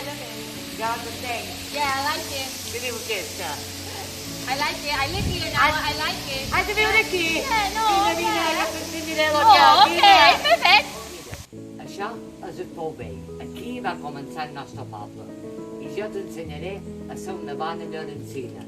I love it. Ja, dat denk ik. Yeah, I like it. Wie wil kisten? I like it. I live here now. I like it. Ah, te viu d'aquí? Yeah, no, Vine, okay. que t'ensenyaré lo Oh, que okay, perfect. Això és el Pou Vell. Aquí va començar el nostre poble. I jo t'ensenyaré a ser una bona llorencina.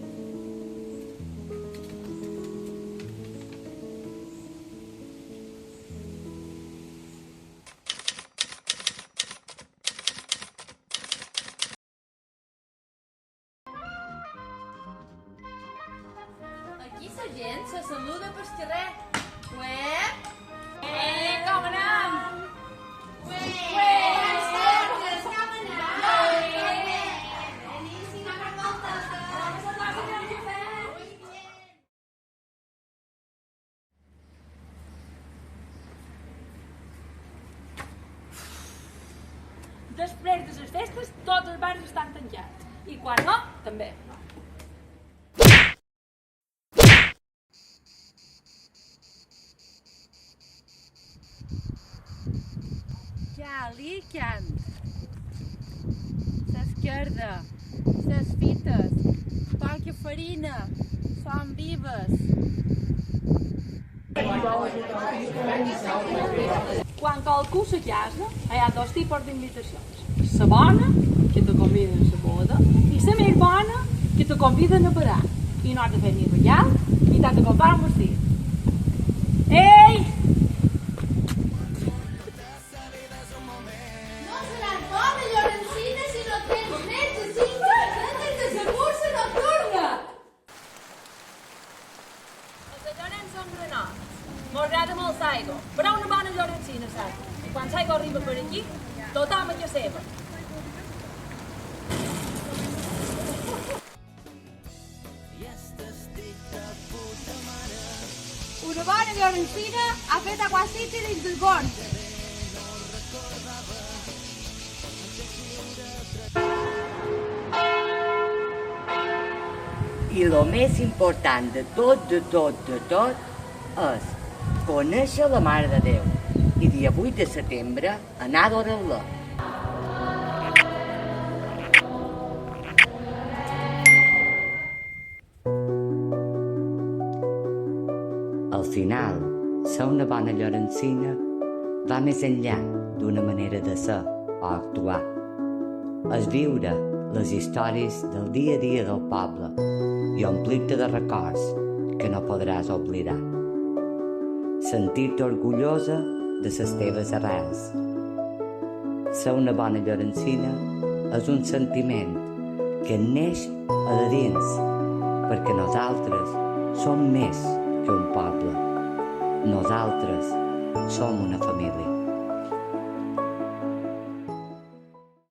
Aquí la gent se saluda pel carrer. Ué? Com anem? Ué! Després de les festes, tots els bars estan tancats. I quan no, també. Caliquen. L'esquerda, les fites, toca farina, són vives. Quan qualcú se casa, hi ha dos tipus d'invitacions. La bona, que te conviden a la boda, i la més bona, que te conviden a parar. I no has de fer ni regal, ni t'has de comprar un vestit. Ei! No seràs bona, Llorencina, si no tens nets a 5 presentes de la cursa nocturna. Els de Llorenç són granots. M'agrada molt l'aigua, però una bona llorencina, saps? I quan l'aigua arriba per aquí, tothom a casa seva. Una bona Llorencina ha fet aguacita dins del forn. I el més important de tot, és conèixer la Mare de Déu. I dia 8 de setembre anar a adorar-la. Al final, ser una bona llorencina va més enllà d'una manera de ser o actuar. És viure les històries del dia a dia del poble i omplir-te de records que no podràs oblidar. Sentir-te orgullosa de les teves arrels. Ser una bona llorencina és un sentiment que neix a de dins, perquè nosaltres som més que un poble. Nosaltres som una família.